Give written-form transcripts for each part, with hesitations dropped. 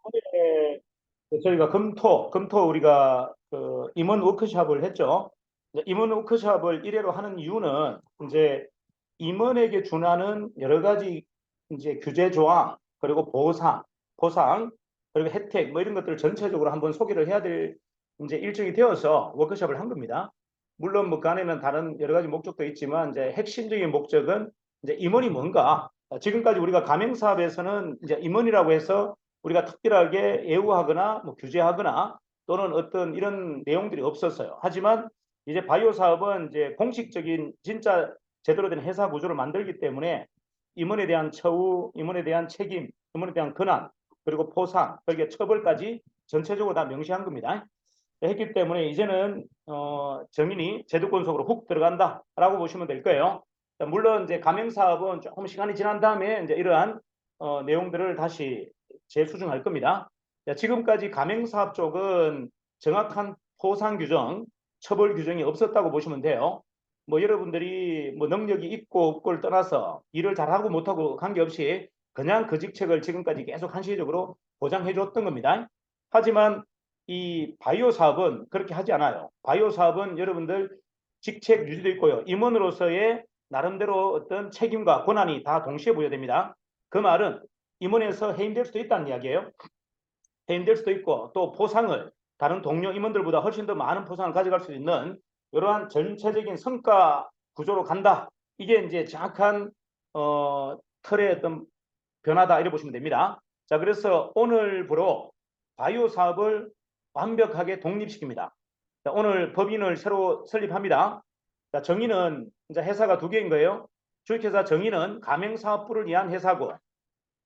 오늘 저희가 금토 우리가 그 임원 워크숍을 했죠. 임원 워크숍을 1회로 하는 이유는 이제 임원에게 준하는 여러 가지 이제 규제 조항 그리고 보상 그리고 혜택 뭐 이런 것들을 전체적으로 한번 소개를 해야 될 이제 일정이 되어서 워크숍을 한 겁니다. 물론 뭐 그 안에는 다른 여러 가지 목적도 있지만 이제 핵심적인 목적은 이제 임원이 뭔가 지금까지 우리가 가맹사업에서는 이제 임원이라고 해서 우리가 특별하게 예우하거나 뭐 규제하거나 또는 어떤 이런 내용들이 없었어요. 하지만 이제 바이오 사업은 이제 공식적인 진짜 제대로 된 회사 구조를 만들기 때문에 임원에 대한 처우, 임원에 대한 책임, 임원에 대한 권한, 그리고 포상, 그리고 처벌까지 전체적으로 다 명시한 겁니다. 했기 때문에 이제는 정인이 제도권 속으로 훅 들어간다라고 보시면 될 거예요. 물론 이제 가맹 사업은 조금 시간이 지난 다음에 이제 이러한 내용들을 다시 재수정할 겁니다. 지금까지 가맹 사업 쪽은 정확한 포상 규정, 처벌 규정이 없었다고 보시면 돼요. 뭐 여러분들이 뭐 능력이 있고 없고를 떠나서 일을 잘하고 못하고 관계없이 그냥 그 직책을 지금까지 계속 한시적으로 보장해 줬던 겁니다. 하지만 이 바이오 사업은 그렇게 하지 않아요. 바이오 사업은 여러분들 직책 유지도 있고요. 임원으로서의 나름대로 어떤 책임과 권한이 다 동시에 부여됩니다. 그 말은 임원에서 해임될 수도 있다는 이야기예요. 해임될 수도 있고 또 포상을 다른 동료 임원들보다 훨씬 더 많은 포상을 가져갈 수 있는 이러한 전체적인 성과 구조로 간다. 이게 이제 정확한 틀의 어떤 변화다 이렇게 보시면 됩니다. 자, 그래서 오늘부로 바이오 사업을 완벽하게 독립시킵니다. 자, 오늘 법인을 새로 설립합니다. 자, 정의는 이제 회사가 두 개인 거예요. 주식회사 정의는 가맹사업부를 위한 회사고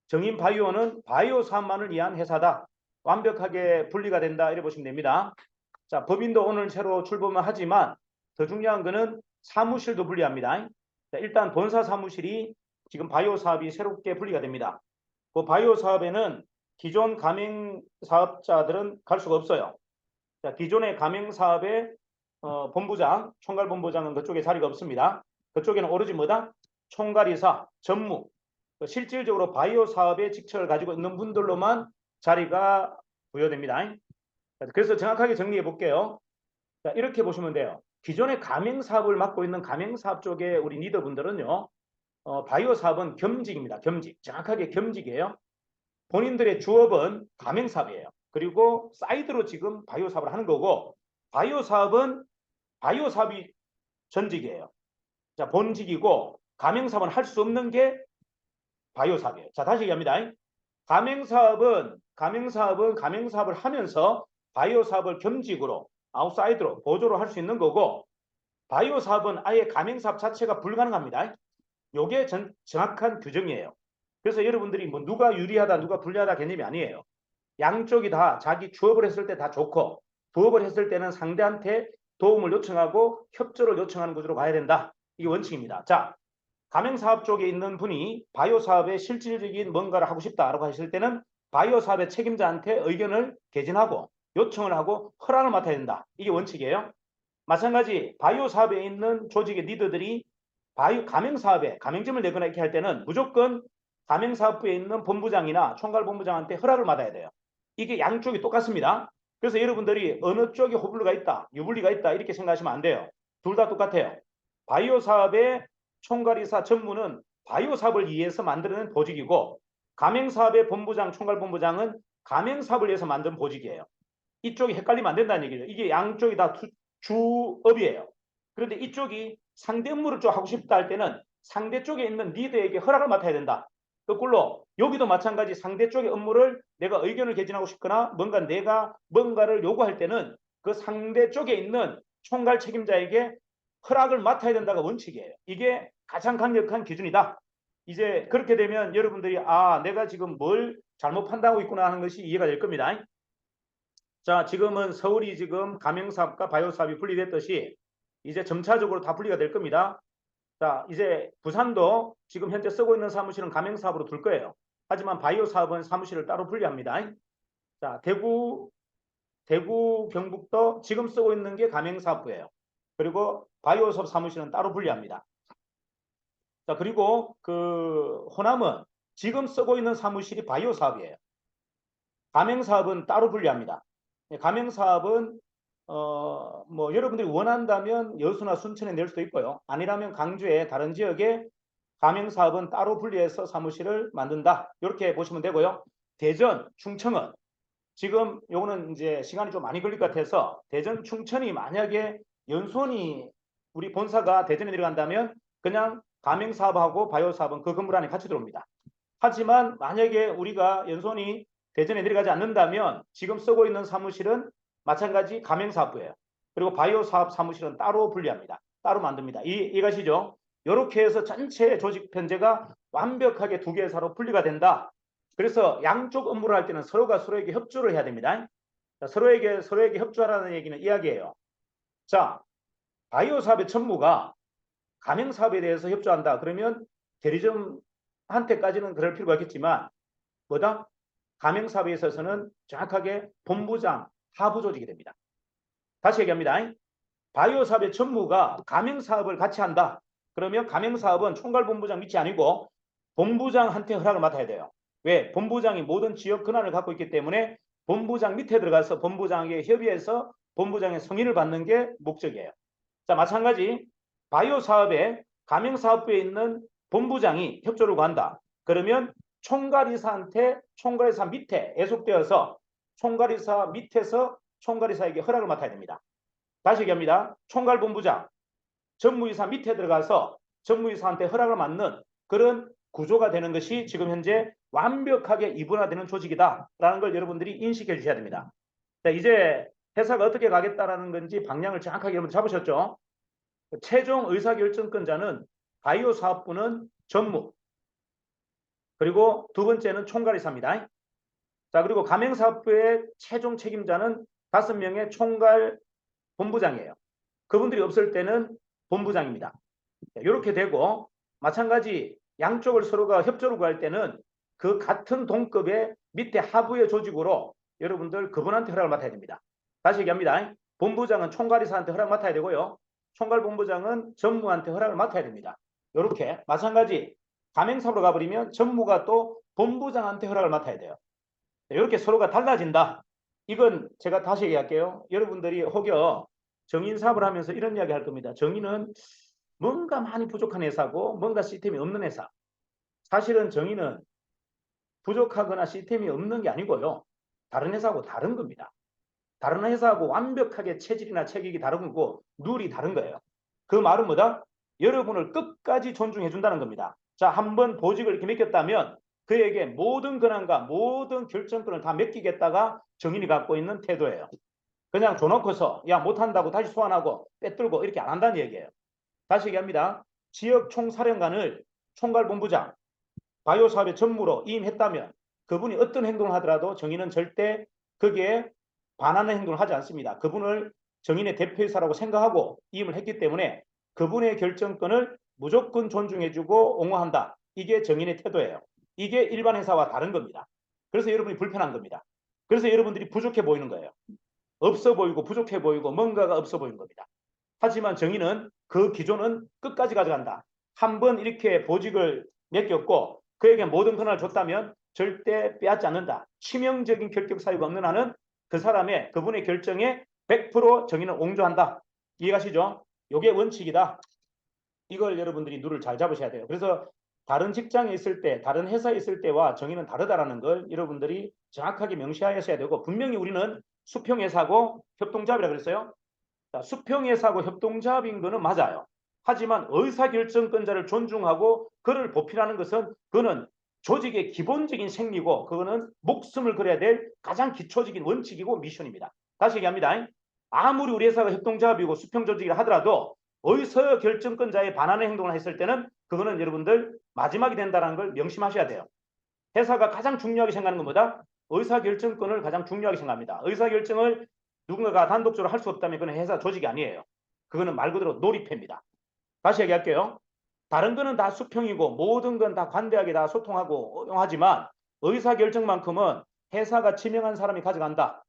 정인 바이오는 바이오 사업만을 위한 회사다. 완벽하게 분리가 된다 이렇게 보시면 됩니다. 자, 법인도 오늘 새로 출범을 하지만 더 중요한 거는 사무실도 분리합니다. 자, 일단 본사 사무실이 지금 바이오 사업이 새롭게 분리가 됩니다. 그 바이오 사업에는 기존 가맹 사업자들은 갈 수가 없어요. 자, 기존의 가맹 사업의 본부장, 총괄 본부장은 그쪽에 자리가 없습니다. 그쪽에는 오로지 뭐다? 총괄이사, 전무, 실질적으로 바이오 사업의 직책을 가지고 있는 분들로만 자리가 부여됩니다. 그래서 정확하게 정리해 볼게요. 자, 이렇게 보시면 돼요. 기존의 가맹 사업을 맡고 있는 가맹 사업 쪽의 우리 리더분들은요, 바이오 사업은 겸직입니다. 겸직. 정확하게 겸직이에요. 본인들의 주업은 가맹 사업이에요. 그리고 사이드로 지금 바이오 사업을 하는 거고, 바이오 사업은 바이오 사업이 전직이에요. 자, 본직이고, 가맹 사업은 할 수 없는 게 바이오 사업이에요. 자, 다시 얘기합니다. 가맹 사업은 가맹 사업을 하면서 바이오 사업을 겸직으로 아웃사이드로 보조로 할 수 있는 거고, 바이오 사업은 아예 가맹 사업 자체가 불가능합니다. 요게 정확한 규정이에요. 그래서 여러분들이 뭐 누가 유리하다 누가 불리하다 개념이 아니에요. 양쪽이 다 자기 주업을 했을 때 다 좋고 부업을 했을 때는 상대한테 도움을 요청하고 협조를 요청하는 구조로 가야 된다. 이게 원칙입니다. 자, 가맹사업 쪽에 있는 분이 바이오 사업에 실질적인 뭔가를 하고 싶다라고 하실 때는 바이오 사업의 책임자한테 의견을 개진하고 요청을 하고 허락을 맡아야 된다. 이게 원칙이에요. 마찬가지 바이오 사업에 있는 조직의 리더들이 바이오 가맹 사업에 가맹점을 내거나 이렇게 할 때는 무조건 가맹 사업부에 있는 본부장이나 총괄 본부장한테 허락을 받아야 돼요. 이게 양쪽이 똑같습니다. 그래서 여러분들이 어느 쪽에 호불호가 있다, 유불리가 있다 이렇게 생각하시면 안 돼요. 둘 다 똑같아요. 바이오 사업의 총괄이사 전무는 바이오 사업을 위해서 만들어낸 보직이고 가맹 사업의 본부장, 총괄 본부장은 가맹 사업을 위해서 만든 보직이에요. 이쪽이 헷갈리면 안 된다는 얘기죠. 이게 양쪽이 다 주업이에요. 그런데 이쪽이 상대 업무를 좀 하고 싶다 할 때는 상대 쪽에 있는 리더에게 허락을 맡아야 된다. 거꾸로 여기도 마찬가지 상대 쪽의 업무를 내가 의견을 개진하고 싶거나 뭔가 내가 뭔가를 요구할 때는 그 상대 쪽에 있는 총괄 책임자에게 허락을 맡아야 된다가 원칙이에요. 이게 가장 강력한 기준이다. 이제 그렇게 되면 여러분들이 아 내가 지금 뭘 잘못 판단하고 있구나 하는 것이 이해가 될 겁니다. 자, 지금은 서울이 지금 가맹사업과 바이오사업이 분리됐듯이 이제 점차적으로 다 분리가 될 겁니다. 자, 이제 부산도 지금 현재 쓰고 있는 사무실은 가맹사업으로 둘 거예요. 하지만 바이오사업은 사무실을 따로 분리합니다. 자, 대구, 경북도 지금 쓰고 있는 게 가맹사업부예요. 그리고 바이오사업 사무실은 따로 분리합니다. 자, 그리고 그 호남은 지금 쓰고 있는 사무실이 바이오사업이에요. 가맹사업은 따로 분리합니다. 가맹사업은 뭐 여러분들이 원한다면 여수나 순천에 낼 수도 있고요. 아니라면 강주의 다른 지역에 가맹사업은 따로 분리해서 사무실을 만든다. 이렇게 보시면 되고요. 대전, 충청은 지금 요거는 이제 시간이 좀 많이 걸릴 것 같아서 대전, 충천이 만약에 연수원이 우리 본사가 대전에 들어간다면 그냥 가맹사업하고 바이오사업은 그 건물 안에 같이 들어옵니다. 하지만 만약에 우리가 연수원이 대전에 내려가지 않는다면 지금 쓰고 있는 사무실은 마찬가지 가맹사업부예요. 그리고 바이오사업 사무실은 따로 분리합니다. 따로 만듭니다. 이해가시죠? 이렇게 해서 전체 조직 편제가 완벽하게 두 개의 사로 분리가 된다. 그래서 양쪽 업무를 할 때는 서로가 서로에게 협조를 해야 됩니다. 서로에게 협조하라는 얘기는 이야기예요. 자, 바이오사업의 전무가 가맹사업에 대해서 협조한다. 그러면 대리점한테까지는 그럴 필요가 있겠지만 뭐다? 가맹사업에 있어서는 정확하게 본부장 하부 조직이 됩니다. 다시 얘기합니다. 바이오사업의 전무가 가맹사업을 같이 한다. 그러면 가맹사업은 총괄본부장 밑이 아니고 본부장한테 허락을 맡아야 돼요. 왜? 본부장이 모든 지역 권한을 갖고 있기 때문에 본부장 밑에 들어가서 본부장에게 협의해서 본부장의 승인을 받는 게 목적이에요. 자, 마찬가지 바이오사업에 가맹사업부에 있는 본부장이 협조를 구한다. 그러면 총괄이사한테 총괄이사 밑에 애속되어서 총괄이사 밑에서 총괄이사에게 허락을 맡아야 됩니다. 다시 얘기합니다. 총괄본부장, 전무이사 밑에 들어가서 전무이사한테 허락을 맡는 그런 구조가 되는 것이 지금 현재 완벽하게 이분화되는 조직이다라는 걸 여러분들이 인식해 주셔야 됩니다. 자, 이제 회사가 어떻게 가겠다라는 건지 방향을 정확하게 여러분 잡으셨죠? 최종 의사결정권자는 바이오사업부는 전무, 그리고 두 번째는 총괄이사입니다. 자, 그리고 가맹사업부의 최종 책임자는 5명의 총괄 본부장이에요. 그분들이 없을 때는 본부장입니다. 이렇게 되고 마찬가지 양쪽을 서로가 협조를 구할 때는 그 같은 동급의 밑에 하부의 조직으로 여러분들 그분한테 허락을 맡아야 됩니다. 다시 얘기합니다. 본부장은 총괄이사한테 허락 맡아야 되고요. 총괄본부장은 전무한테 허락을 맡아야 됩니다. 이렇게 마찬가지 가맹사업으로 가버리면 전무가 또 본부장한테 허락을 맡아야 돼요. 이렇게 서로가 달라진다. 이건 제가 다시 얘기할게요. 여러분들이 혹여 정인사업을 하면서 이런 이야기 할 겁니다. 정인은 뭔가 많이 부족한 회사고 뭔가 시스템이 없는 회사. 사실은 정인은 부족하거나 시스템이 없는 게 아니고요. 다른 회사하고 다른 겁니다. 다른 회사하고 완벽하게 체질이나 체격이 다른 거고 룰이 다른 거예요. 그 말은 뭐다? 여러분을 끝까지 존중해 준다는 겁니다. 자, 한번 보직을 이렇게 맡겼다면 그에게 모든 권한과 모든 결정권을 다 맡기겠다가 정인이 갖고 있는 태도예요. 그냥 줘놓고서 야 못한다고 다시 소환하고 빼뚫고 이렇게 안 한다는 얘기예요. 다시 얘기합니다. 지역 총사령관을 총괄본부장, 바이오사업의 전무로 임했다면 그분이 어떤 행동을 하더라도 정인은 절대 거기에 반하는 행동을 하지 않습니다. 그분을 정인의 대표이사라고 생각하고 임을 했기 때문에 그분의 결정권을 무조건 존중해주고 옹호한다. 이게 정인의 태도예요. 이게 일반 회사와 다른 겁니다. 그래서 여러분이 불편한 겁니다. 그래서 여러분들이 부족해 보이는 거예요. 없어 보이고 부족해 보이고 뭔가가 없어 보이는 겁니다. 하지만 정의는 그 기존은 끝까지 가져간다. 한번 이렇게 보직을 맡겼고 그에게 모든 권한을 줬다면 절대 빼앗지 않는다. 치명적인 결격 사유가 없는 한은 그 사람의 그분의 결정에 100% 정의는 옹조한다. 이해가시죠? 이게 원칙이다. 이걸 여러분들이 룰을 잘 잡으셔야 돼요. 그래서 다른 직장에 있을 때, 다른 회사에 있을 때와 정의는 다르다라는 걸 여러분들이 정확하게 명시하셔야 되고 분명히 우리는 수평회사고 협동조합이라고 그랬어요. 자, 수평회사고 협동조합인 거는 맞아요. 하지만 의사결정권자를 존중하고 그를 보필하는 것은 그거는 조직의 기본적인 생리고 그거는 목숨을 걸어야 될 가장 기초적인 원칙이고 미션입니다. 다시 얘기합니다. 아무리 우리 회사가 협동조합이고 수평조직이라 하더라도 의사결정권자에 반하는 행동을 했을 때는 그거는 여러분들 마지막이 된다는 걸 명심하셔야 돼요. 회사가 가장 중요하게 생각하는 것보다 의사결정권을 가장 중요하게 생각합니다. 의사결정을 누군가가 단독적으로 할 수 없다면 그건 회사 조직이 아니에요. 그거는 말 그대로 놀이패입니다. 다시 얘기할게요. 다른 거는 다 수평이고 모든 건 다 관대하게 다 소통하고 하지만 의사결정만큼은 회사가 지명한 사람이 가져간다.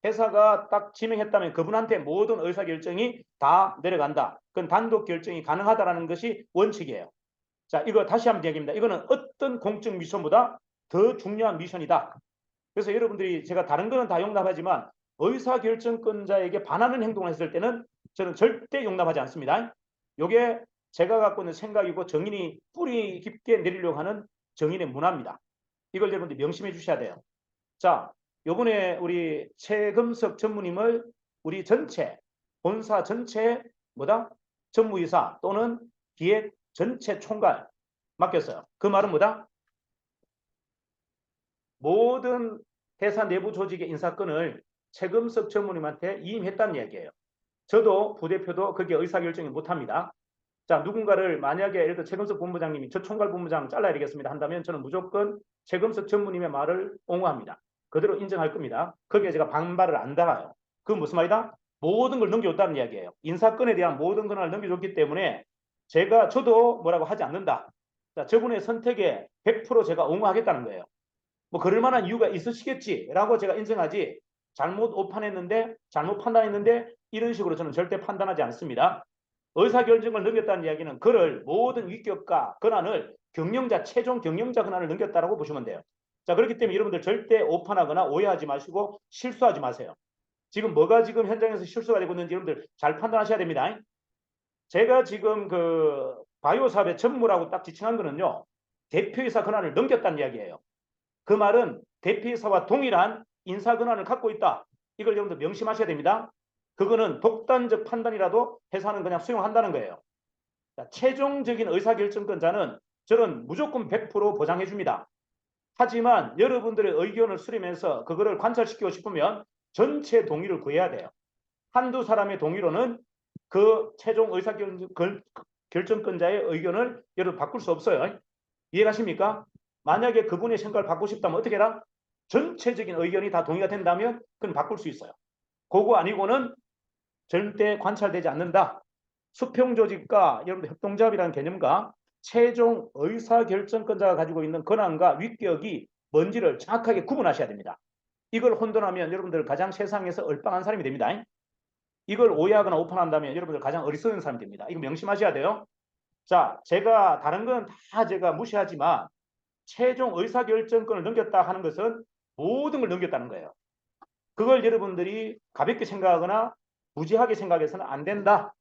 회사가 딱 지명했다면 그분한테 모든 의사결정이 다 내려간다. 그건 단독 결정이 가능하다는 것이 원칙이에요. 자, 이거 다시 한번 얘기합니다. 이거는 어떤 공적 미션보다 더 중요한 미션이다. 그래서 여러분들이 제가 다른 거는 다 용납하지만 의사결정권자에게 반하는 행동을 했을 때는 저는 절대 용납하지 않습니다. 이게 제가 갖고 있는 생각이고 정인이 뿌리 깊게 내리려고 하는 정인의 문화입니다. 이걸 여러분들이 명심해 주셔야 돼요. 자, 요번에 우리 최금석 전무님을 우리 전체 본사 전체 뭐다? 전무이사 또는 기획 전체 총괄 맡겼어요. 그 말은 뭐다? 모든 회사 내부 조직의 인사권을 최금석 전무님한테 이임했다는 이야기예요. 저도 부대표도 그게 의사결정을 못합니다. 자, 누군가를 만약에 예를 들어 최금석 본부장님이 저 총괄 본부장 잘라야 되겠습니다 한다면 저는 무조건 최금석 전무님의 말을 옹호합니다. 그대로 인정할 겁니다. 거기에 제가 반발을 안 달아요. 그건 무슨 말이다? 모든 걸 넘겨줬다는 이야기예요. 인사권에 대한 모든 권한을 넘겨줬기 때문에 저도 뭐라고 하지 않는다. 자, 저분의 선택에 100% 제가 옹호하겠다는 거예요. 뭐 그럴 만한 이유가 있으시겠지라고 제가 인정하지 잘못 오판했는데 잘못 판단했는데 이런 식으로 저는 절대 판단하지 않습니다. 의사결정을 넘겼다는 이야기는 그를 모든 위격과 권한을 최종 경영자 권한을 넘겼다라고 보시면 돼요. 자, 그렇기 때문에 여러분들 절대 오판하거나 오해하지 마시고 실수하지 마세요. 지금 뭐가 지금 현장에서 실수가 되고 있는지 여러분들 잘 판단하셔야 됩니다. 제가 지금 그 바이오 사업의 전무라고 딱 지칭한 거는요. 대표이사 권한을 넘겼다는 이야기예요. 그 말은 대표이사와 동일한 인사 권한을 갖고 있다. 이걸 여러분들 명심하셔야 됩니다. 그거는 독단적 판단이라도 회사는 그냥 수용한다는 거예요. 자, 최종적인 의사결정권자는 저는 무조건 100% 보장해 줍니다. 하지만 여러분들의 의견을 수렴해서 그거를 관찰시키고 싶으면 전체 동의를 구해야 돼요. 한두 사람의 동의로는 그 최종 의사결정권자의 의견을 여러분 바꿀 수 없어요. 이해가십니까? 만약에 그분의 생각을 바꾸고 싶다면 어떻게 해라? 전체적인 의견이 다 동의가 된다면 그건 바꿀 수 있어요. 그거 아니고는 절대 관찰되지 않는다. 수평조직과 여러분들 협동조합이라는 개념과 최종 의사결정권자가 가지고 있는 권한과 위격이 뭔지를 정확하게 구분하셔야 됩니다. 이걸 혼돈하면 여러분들 가장 세상에서 얼빵한 사람이 됩니다. 이걸 오해하거나 오판한다면 여러분들 가장 어리석은 사람이 됩니다. 이거 명심하셔야 돼요. 자, 제가 다른 건 다 제가 무시하지만 최종 의사결정권을 넘겼다 하는 것은 모든 걸 넘겼다는 거예요. 그걸 여러분들이 가볍게 생각하거나 무지하게 생각해서는 안 된다.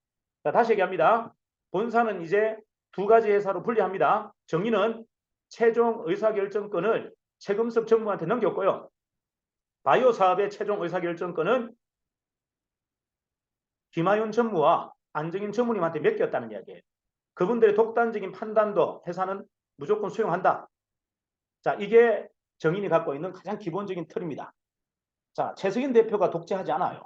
자, 다시 얘기합니다. 본사는 이제 두 가지 회사로 분리합니다. 정의는 최종 의사결정권을 최금석 전무한테 넘겼고요. 바이오 사업의 최종 의사결정권은 김하윤 전무와 안정인 전무님한테 맡겼다는 이야기예요. 그분들의 독단적인 판단도 회사는 무조건 수용한다. 자, 이게 정인이 갖고 있는 가장 기본적인 틀입니다. 자, 최석인 대표가 독재하지 않아요.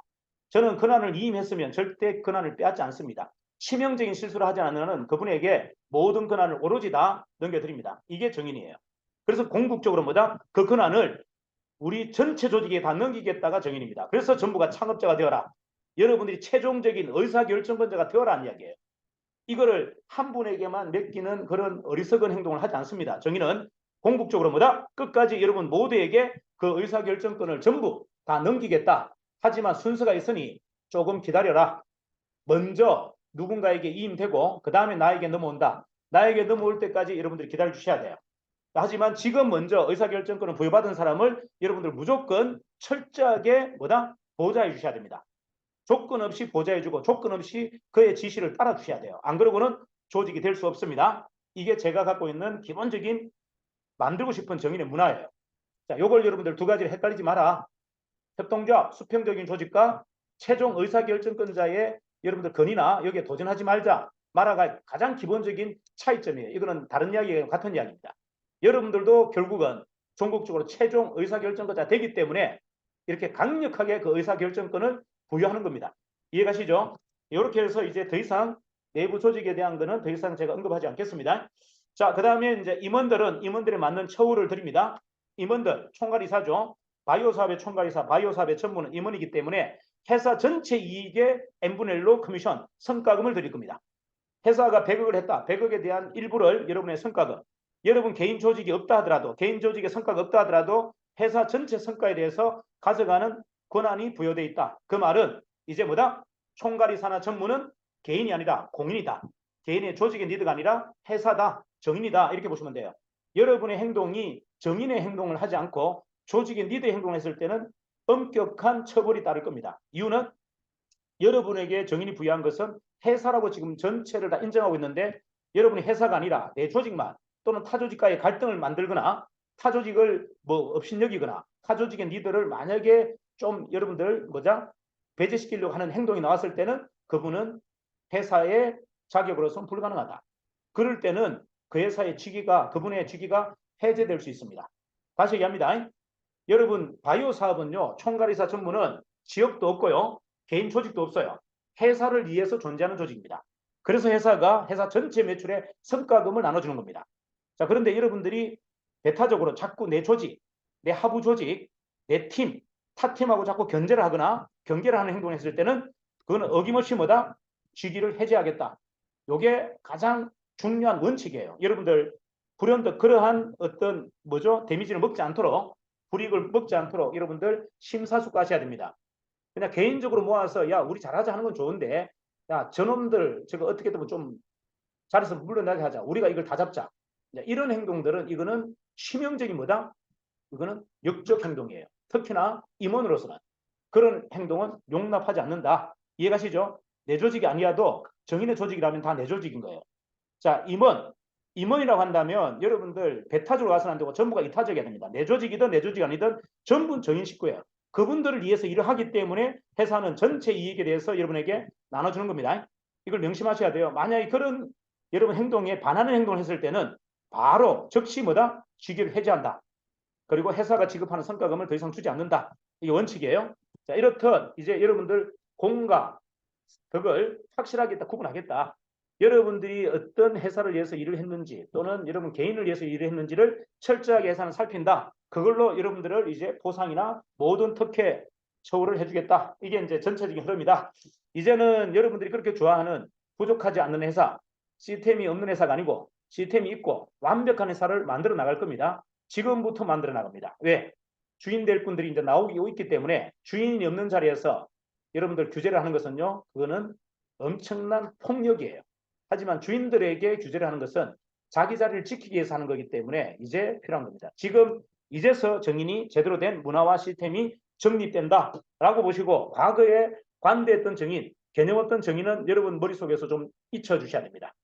저는 권한을 이임했으면 절대 권한을 빼앗지 않습니다. 치명적인 실수를 하지 않는 한은 그분에게 모든 권한을 오로지 다 넘겨드립니다. 이게 정인이에요. 그래서 궁극적으로 뭐다? 그 권한을 우리 전체 조직에 다 넘기겠다가 정인입니다. 그래서 정부가 창업자가 되어라. 여러분들이 최종적인 의사결정권자가 되어라는 이야기예요. 이거를 한 분에게만 맡기는 그런 어리석은 행동을 하지 않습니다. 정의는 궁극적으로 뭐다? 끝까지 여러분 모두에게 그 의사결정권을 전부 다 넘기겠다. 하지만 순서가 있으니 조금 기다려라. 먼저 누군가에게 이임되고 그 다음에 나에게 넘어온다. 나에게 넘어올 때까지 여러분들이 기다려 주셔야 돼요. 하지만 지금 먼저 의사결정권을 부여받은 사람을 여러분들 무조건 철저하게 뭐다? 보좌해 주셔야 됩니다. 조건 없이 보좌해주고 조건 없이 그의 지시를 따라 주셔야 돼요. 안 그러고는 조직이 될 수 없습니다. 이게 제가 갖고 있는 기본적인 만들고 싶은 정인의 문화예요. 자, 요걸 여러분들 두 가지를 헷갈리지 마라. 협동조합, 수평적인 조직과 최종 의사결정권자의 여러분들 건의나 여기에 도전하지 말자. 마라가 가장 기본적인 차이점이에요. 이거는 다른 이야기와 같은 이야기입니다. 여러분들도 결국은 전국적으로 최종 의사결정권자 되기 때문에 이렇게 강력하게 그 의사결정권을 부여하는 겁니다. 이해가시죠? 이렇게 해서 이제 더 이상 내부 조직에 대한 거는 더 이상 제가 언급하지 않겠습니다. 자, 그 다음에 이제 임원들에 맞는 처우를 드립니다. 임원들, 총괄이사죠. 바이오 사업의 총괄이사, 바이오 사업의 전무는 임원이기 때문에 회사 전체 이익의 n분의 1로 커미션, 성과금을 드릴 겁니다. 회사가 100억을 했다. 100억에 대한 일부를 여러분의 성과금, 여러분 개인 조직이 없다 하더라도, 개인 조직의 성과가 없다 하더라도 회사 전체 성과에 대해서 가져가는 권한이 부여되어 있다. 그 말은 이제 뭐다? 총괄이사나 전무는 개인이 아니라 공인이다. 개인의 조직의 리드가 아니라 회사다. 정인이다. 이렇게 보시면 돼요. 여러분의 행동이 정인의 행동을 하지 않고 조직의 리더 행동을 했을 때는 엄격한 처벌이 따를 겁니다. 이유는 여러분에게 정인이 부여한 것은 회사라고 지금 전체를 다 인정하고 있는데 여러분이 회사가 아니라 내 조직만 또는 타 조직과의 갈등을 만들거나 타 조직을 뭐 업신여기거나 타 조직의 리더를 만약에 좀 여러분들 배제시키려고 하는 행동이 나왔을 때는 그분은 회사의 자격으로서는 불가능하다. 그럴 때는 그 회사의 직위가 그분의 직위가 해제될 수 있습니다. 다시 얘기합니다. 여러분 바이오 사업은요 총괄이사 전문은 지역도 없고요 개인 조직도 없어요. 회사를 위해서 존재하는 조직입니다. 그래서 회사가 회사 전체 매출의 성과금을 나눠주는 겁니다. 자 그런데 여러분들이 배타적으로 자꾸 내 조직, 내 하부 조직, 내 팀, 타 팀하고 자꾸 견제를 하거나 경계를 하는 행동을 했을 때는 그건 어김없이 직위를 해제하겠다. 이게 가장 중요한 원칙이에요. 여러분들 불현듯 그러한 어떤 데미지를 먹지 않도록 불이익을 먹지 않도록 여러분들 심사숙고하셔야 됩니다. 그냥 개인적으로 모아서 야 우리 잘하자 하는 건 좋은데 야 저놈들 저거 어떻게든 좀 자리에서 물러나게 하자. 우리가 이걸 다 잡자. 이런 행동들은 이거는 치명적인 이거는 역적 행동이에요. 특히나 임원으로서는 그런 행동은 용납하지 않는다. 이해가시죠? 내 조직이 아니어도 정인의 조직이라면 다 내 조직인 거예요. 자, 임원이라고 한다면 여러분들 배타적으로 가서는 안 되고 전부가 이타적이어야 됩니다. 내 조직이든 내 조직 아니든 전부 정인 식구예요. 그분들을 위해서 일을 하기 때문에 회사는 전체 이익에 대해서 여러분에게 나눠주는 겁니다. 이걸 명심하셔야 돼요. 만약에 그런 여러분 행동에 반하는 행동을 했을 때는 바로 즉시 직위를 해제한다. 그리고 회사가 지급하는 성과금을 더 이상 주지 않는다. 이게 원칙이에요. 자, 이렇듯 이제 여러분들 공과 덕을 확실하게 구분하겠다. 여러분들이 어떤 회사를 위해서 일을 했는지 또는 여러분 개인을 위해서 일을 했는지를 철저하게 회사는 살핀다. 그걸로 여러분들을 이제 보상이나 모든 특혜 처우를 해주겠다. 이게 이제 전체적인 흐름이다. 이제는 여러분들이 그렇게 좋아하는 부족하지 않는 회사, 시스템이 없는 회사가 아니고 시스템이 있고 완벽한 회사를 만들어 나갈 겁니다. 지금부터 만들어 나갑니다. 왜? 주인 될 분들이 이제 나오고 있기 때문에 주인이 없는 자리에서 여러분들 규제를 하는 것은요, 그거는 엄청난 폭력이에요. 하지만 주인들에게 규제를 하는 것은 자기 자리를 지키기 위해서 하는 거기 때문에 이제 필요한 겁니다. 지금 이제서 정인이 제대로 된 문화와 시스템이 정립된다라고 보시고 과거에 관대했던 정인, 개념 없던 정인은 여러분 머릿속에서 좀 잊혀주셔야 됩니다.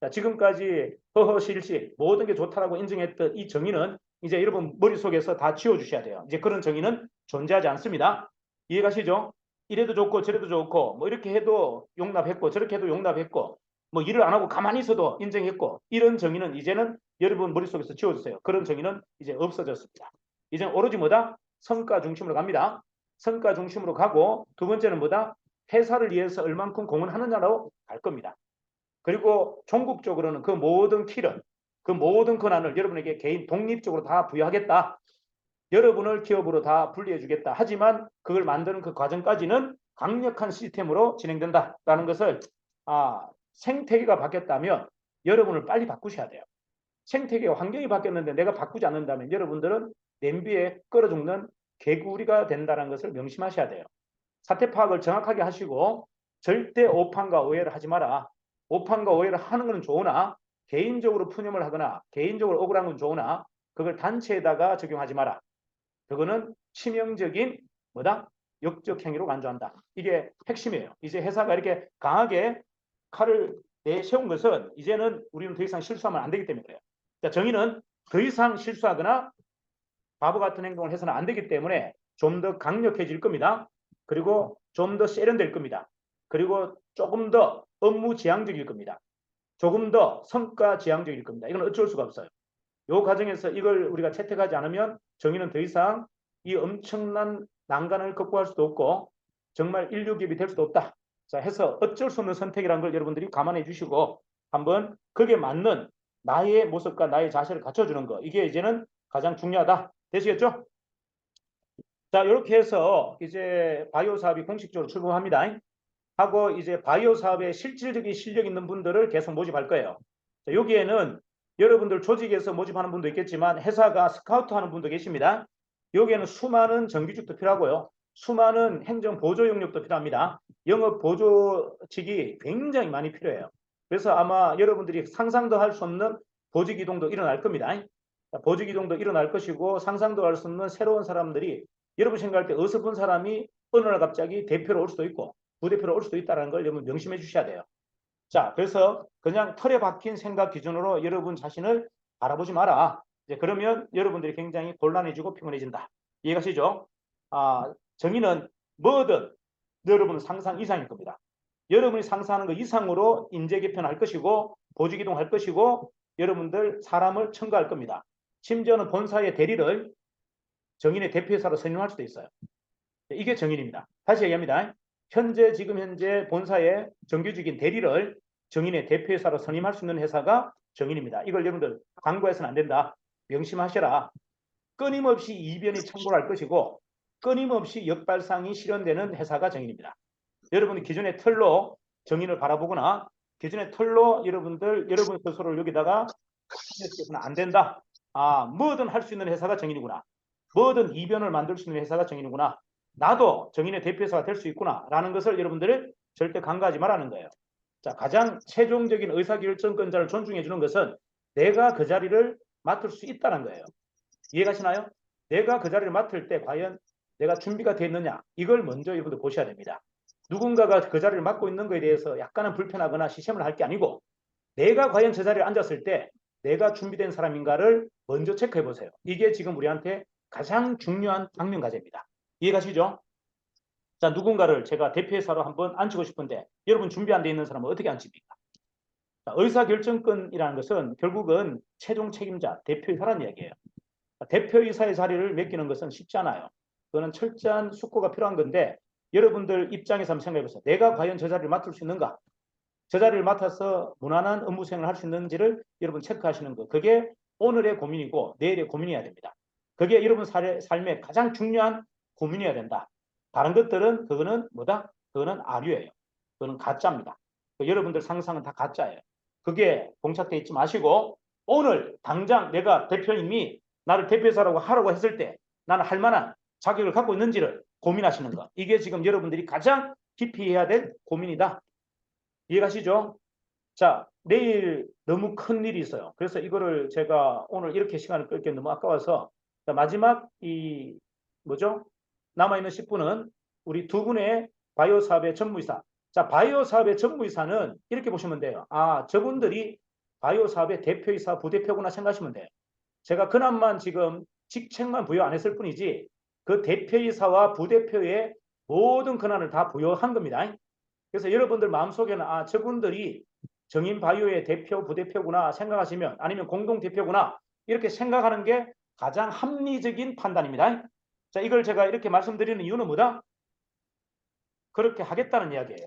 자, 지금까지 허허실실 모든 게 좋다라고 인정했던 이 정의는 이제 여러분 머릿속에서 다 지워주셔야 돼요. 이제 그런 정의는 존재하지 않습니다. 이해가시죠? 이래도 좋고 저래도 좋고 뭐 이렇게 해도 용납했고 저렇게 해도 용납했고 뭐 일을 안 하고 가만히 있어도 인정했고 이런 정의는 이제는 여러분 머릿속에서 지워주세요. 그런 정의는 이제 없어졌습니다. 이제는 오로지 성과 중심으로 갑니다. 성과 중심으로 가고 두 번째는 회사를 위해서 얼만큼 공헌하느냐로 갈 겁니다. 그리고 종국적으로는 그 모든 키를, 그 모든 권한을 여러분에게 개인 독립적으로 다 부여하겠다. 여러분을 기업으로 다 분리해주겠다. 하지만 그걸 만드는 그 과정까지는 강력한 시스템으로 진행된다라는 것을 생태계가 바뀌었다면 여러분을 빨리 바꾸셔야 돼요. 생태계 환경이 바뀌었는데 내가 바꾸지 않는다면 여러분들은 냄비에 끓어 죽는 개구리가 된다는 것을 명심하셔야 돼요. 사태 파악을 정확하게 하시고 절대 오판과 오해를 하지 마라. 오판과 오해를 하는 건 좋으나 개인적으로 푸념을 하거나 개인적으로 억울한 건 좋으나 그걸 단체에다가 적용하지 마라. 그거는 치명적인 역적 행위로 간주한다. 이게 핵심이에요. 이제 회사가 이렇게 강하게 칼을 내세운 것은 이제는 우리는 더 이상 실수하면 안 되기 때문에 그래요. 자, 정의는 더 이상 실수하거나 바보 같은 행동을 해서는 안 되기 때문에 좀 더 강력해질 겁니다. 그리고 좀 더 세련될 겁니다. 그리고 조금 더 업무 지향적일 겁니다. 조금 더 성과 지향적일 겁니다. 이건 어쩔 수가 없어요. 이 과정에서 이걸 우리가 채택하지 않으면 정의는 더 이상 이 엄청난 난관을 극복할 수도 없고 정말 인류 기업이 될 수도 없다. 자, 해서 어쩔 수 없는 선택이라는 걸 여러분들이 감안해 주시고 한번 그게 맞는 나의 모습과 나의 자세를 갖춰주는 거. 이게 이제는 가장 중요하다. 되시겠죠? 자, 이렇게 해서 이제 바이오 사업이 공식적으로 출범합니다. 하고 이제 바이오 사업에 실질적인 실력 있는 분들을 계속 모집할 거예요. 자, 여기에는 여러분들 조직에서 모집하는 분도 있겠지만 회사가 스카우트하는 분도 계십니다. 여기에는 수많은 정규직도 필요하고요. 수많은 행정 보조 영역도 필요합니다. 영업 보조직이 굉장히 많이 필요해요. 그래서 아마 여러분들이 상상도 할 수 없는 보직 이동도 일어날 겁니다. 보직 이동도 일어날 것이고 상상도 할 수 없는 새로운 사람들이 여러분 생각할 때 어설픈 사람이 어느 날 갑자기 대표로 올 수도 있고 부대표로 올 수도 있다는 걸 여러분 명심해 주셔야 돼요. 자, 그래서 그냥 틀에 박힌 생각 기준으로 여러분 자신을 바라보지 마라. 이제 그러면 여러분들이 굉장히 곤란해지고 피곤해진다. 이해가시죠? 정의는 뭐든 여러분 상상 이상일 겁니다. 여러분이 상상하는 것 이상으로 인재 개편할 것이고 보직 이동할 것이고 여러분들 사람을 첨가할 겁니다. 심지어는 본사의 대리를 정인의 대표이사로 선임할 수도 있어요. 이게 정인입니다. 다시 얘기합니다. 지금 현재 본사의 정규직인 대리를 정인의 대표이사로 선임할 수 있는 회사가 정인입니다. 이걸 여러분들 광고해서는 안 된다. 명심하셔라. 끊임없이 이변이 청구할 것이고 끊임없이 역발상이 실현되는 회사가 정인입니다. 여러분이 기존의 틀로 정인을 바라보거나 기존의 틀로 여러분 스스로를 여기다가 안 된다. 뭐든 할 수 있는 회사가 정인이구나. 뭐든 이변을 만들 수 있는 회사가 정인이구나. 나도 정인의 대표회사가 될 수 있구나. 라는 것을 여러분들을 절대 간과하지 말라는 거예요. 자, 가장 최종적인 의사결정권자를 존중해 주는 것은 내가 그 자리를 맡을 수 있다는 거예요. 이해가시나요? 내가 그 자리를 맡을 때 과연 내가 준비가 되어 있느냐. 이걸 먼저 여러분들 보셔야 됩니다. 누군가가 그 자리를 맡고 있는 것에 대해서 약간은 불편하거나 시샘을 할 게 아니고 내가 과연 저 자리에 앉았을 때 내가 준비된 사람인가를 먼저 체크해 보세요. 이게 지금 우리한테 가장 중요한 방면 과제입니다. 이해가시죠? 자, 누군가를 제가 대표이사로 한번 앉히고 싶은데 여러분 준비 안 돼 있는 사람은 어떻게 앉힙니까? 자, 의사결정권이라는 것은 결국은 최종 책임자, 대표이사라는 이야기예요. 대표이사의 자리를 맡기는 것은 쉽지 않아요. 그거는 철저한 숙고가 필요한 건데 여러분들 입장에서 한번 생각해 보세요. 내가 과연 저 자리를 맡을 수 있는가? 저 자리를 맡아서 무난한 업무 수행을 할 수 있는지를 여러분 체크하시는 거. 그게 오늘의 고민이고 내일의 고민이어야 됩니다. 그게 여러분 삶의 가장 중요한 고민이어야 된다. 다른 것들은 그거는 뭐다? 그거는 아류예요. 그거는 가짜입니다. 여러분들 상상은 다 가짜예요. 그게 봉착돼 있지 마시고 오늘 당장 내가 대표님이 나를 대표이사라고 하라고 했을 때 나는 할 만한 자격을 갖고 있는지를 고민하시는 거. 이게 지금 여러분들이 가장 깊이 해야 될 고민이다. 이해가시죠? 자, 내일 너무 큰 일이 있어요. 그래서 이거를 제가 오늘 이렇게 시간을 끌기 너무 아까워서 자, 마지막 뭐죠? 남아있는 10분은 우리 두 분의 바이오 사업의 전무이사. 자, 바이오 사업의 전무이사는 이렇게 보시면 돼요. 저분들이 바이오 사업의 대표이사, 부대표구나 생각하시면 돼요. 제가 그날만 지금 직책만 부여 안 했을 뿐이지 그 대표이사와 부대표의 모든 권한을 다 부여한 겁니다. 그래서 여러분들 마음속에는 저분들이 정인바이오의 대표, 부대표구나 생각하시면 아니면 공동대표구나 이렇게 생각하는 게 가장 합리적인 판단입니다. 자, 이걸 제가 이렇게 말씀드리는 이유는 뭐다? 그렇게 하겠다는 이야기예요.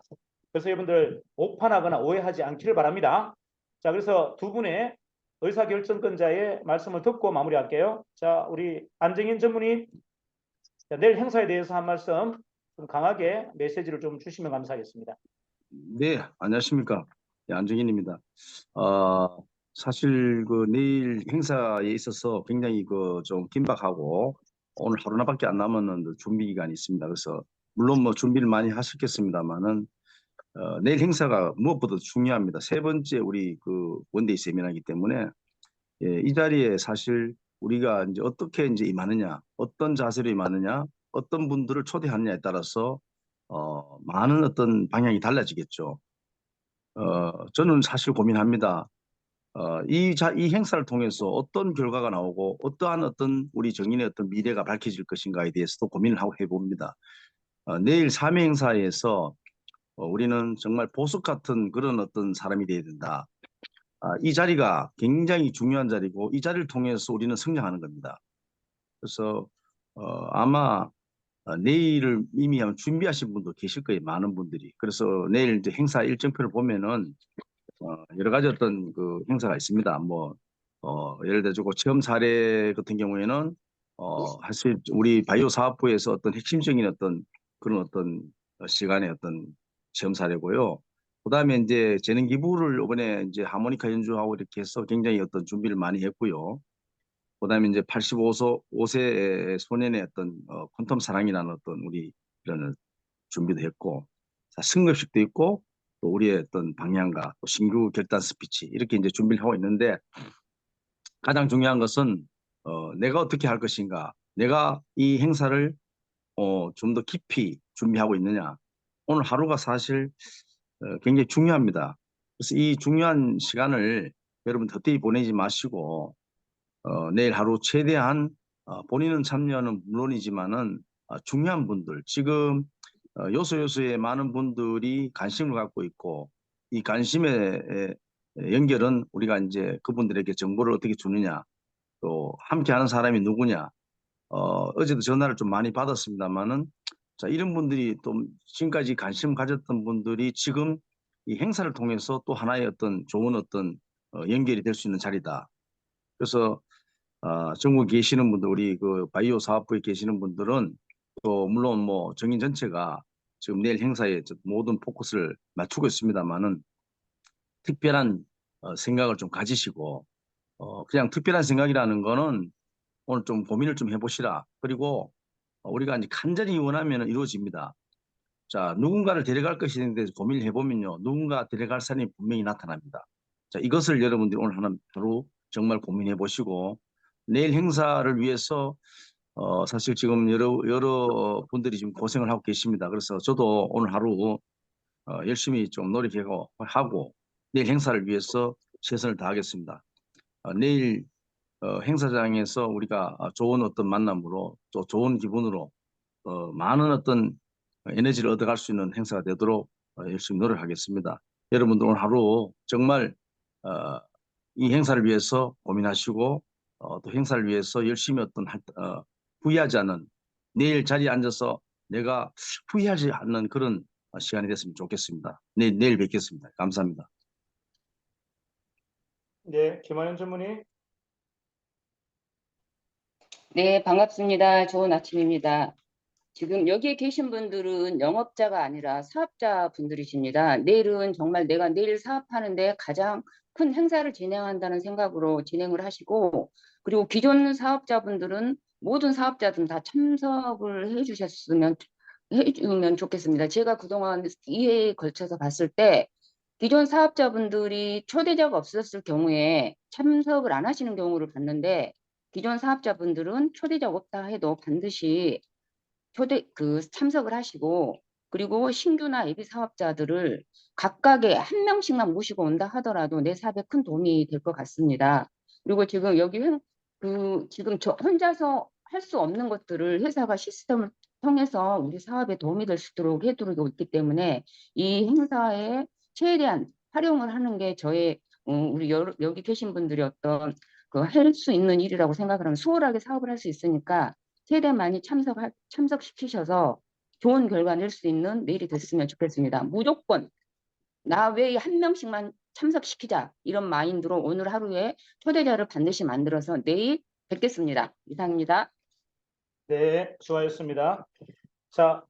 그래서 여러분들 오판하거나 오해하지 않기를 바랍니다. 자, 그래서 두 분의 의사결정권자의 말씀을 듣고 마무리할게요. 자, 우리 안정인 전무님, 내일 행사에 대해서 한 말씀 좀 강하게 메시지를 좀 주시면 감사하겠습니다. 네, 안녕하십니까. 네, 안정인입니다. 사실 그 내일 행사에 있어서 굉장히 그 좀 긴박하고 오늘 하루나밖에 안 남았는 준비 기간이 있습니다. 그래서 물론 뭐 준비를 많이 하셨겠습니다만은 내일 행사가 무엇보다 중요합니다. 세 번째 우리 그 원데이 세미나이기 때문에 이 자리에 사실 우리가 이제 어떻게 이제 임하느냐, 어떤 자세로 임하느냐, 어떤 분들을 초대하느냐에 따라서 많은 어떤 방향이 달라지겠죠. 저는 사실 고민합니다. 이 행사를 통해서 어떤 결과가 나오고 어떠한 어떤 우리 정인의 어떤 미래가 밝혀질 것인가에 대해서도 고민을 하고 해봅니다. 내일 3회 행사에서 우리는 정말 보석 같은 그런 어떤 사람이 되어야 된다. 이 자리가 굉장히 중요한 자리고 이 자리를 통해서 우리는 성장하는 겁니다. 그래서 아마 내일을 이미 준비하신 분도 계실 거예요. 많은 분들이. 그래서 내일 이제 행사 일정표를 보면은 여러 가지 어떤 그 행사가 있습니다. 뭐 예를 들어 체험 사례 같은 경우에는 사실 우리 바이오 사업부에서 어떤 핵심적인 어떤 그런 어떤 시간의 어떤 체험 사례고요. 그다음에 이제 재능 기부를 이번에 이제 하모니카 연주하고 이렇게 해서 굉장히 어떤 준비를 많이 했고요. 그다음에 이제 85세 소년의 어떤 퀀텀 사랑이라는 어떤 우리 이런 준비도 했고, 자, 승급식도 있고 또 우리의 어떤 방향과 또 신규 결단 스피치 이렇게 이제 준비를 하고 있는데 가장 중요한 것은 내가 어떻게 할 것인가, 내가 이 행사를 좀 더 깊이 준비하고 있느냐. 오늘 하루가 사실 굉장히 중요합니다. 그래서 이 중요한 시간을 여러분 헛되이 보내지 마시고 내일 하루 최대한 본인은 참여는 물론이지만은 중요한 분들 지금 요소요소에 많은 분들이 관심을 갖고 있고 이 관심의 연결은 우리가 이제 그분들에게 정보를 어떻게 주느냐 또 함께하는 사람이 누구냐 어제도 전화를 좀 많이 받았습니다만은 자 이런 분들이 또 지금까지 관심 가졌던 분들이 지금 이 행사를 통해서 또 하나의 어떤 좋은 어떤 연결이 될 수 있는 자리다. 그래서 전국에 계시는 분들, 우리 그 바이오 사업부에 계시는 분들은 또 물론 뭐 정인 전체가 지금 내일 행사에 모든 포커스를 맞추고 있습니다만은 특별한 생각을 좀 가지시고 그냥 특별한 생각이라는 거는 오늘 좀 고민을 좀 해보시라. 그리고 우리가 이제 간절히 원하면 이루어집니다. 자, 누군가를 데려갈 것에 대해서 고민을 해보면요. 누군가 데려갈 사람이 분명히 나타납니다. 자, 이것을 여러분들이 오늘 하루 정말 고민해 보시고 내일 행사를 위해서 사실 지금 여러 분들이 지금 고생을 하고 계십니다. 그래서 저도 오늘 하루 열심히 좀 노력하고 하고 내일 행사를 위해서 최선을 다하겠습니다. 내일 행사장에서 우리가 좋은 어떤 만남으로 또 좋은 기분으로 많은 어떤 에너지를 얻어갈 수 있는 행사가 되도록 열심히 노력하겠습니다. 여러분들 오늘 하루 정말 어, 이 행사를 위해서 고민하시고 또 행사를 위해서 열심히 후회하지 않는 내일 자리에 앉아서 내가 후회하지 않는 그런 시간이 됐으면 좋겠습니다. 내일 뵙겠습니다. 감사합니다. 네, 김한현 전문의. 네, 반갑습니다. 좋은 아침입니다. 지금 여기에 계신 분들은 영업자가 아니라 사업자 분들이십니다. 내일은 정말 내가 내일 사업하는데 가장 큰 행사를 진행한다는 생각으로 진행을 하시고, 그리고 기존 사업자분들은 모든 사업자들 다 참석을 해주면 좋겠습니다. 제가 그동안 2회에 걸쳐서 봤을 때 기존 사업자분들이 초대자가 없었을 경우에 참석을 안 하시는 경우를 봤는데, 기존 사업자분들은 초대자가 없다 해도 반드시 참석을 하시고, 그리고 신규나 예비 사업자들을 각각의 한 명씩만 모시고 온다 하더라도 내 사업에 큰 도움이 될 것 같습니다. 그리고 지금 지금 저 혼자서 할 수 없는 것들을 회사가 시스템을 통해서 우리 사업에 도움이 될 수 있도록 해두고 있기 때문에 이 행사에 최대한 활용을 하는 게 저의 우리 여기 계신 분들이 어떤 그 할 수 있는 일이라고 생각을 하면 수월하게 사업을 할 수 있으니까 최대한 많이 참석시키셔서 좋은 결과 낼 수 있는 내일이 됐으면 좋겠습니다. 무조건 나 외에 한 명씩만 참석시키자 이런 마인드로 오늘 하루에 초대자를 반드시 만들어서 내일 뵙겠습니다. 이상입니다. 네, 수고하셨습니다. 자,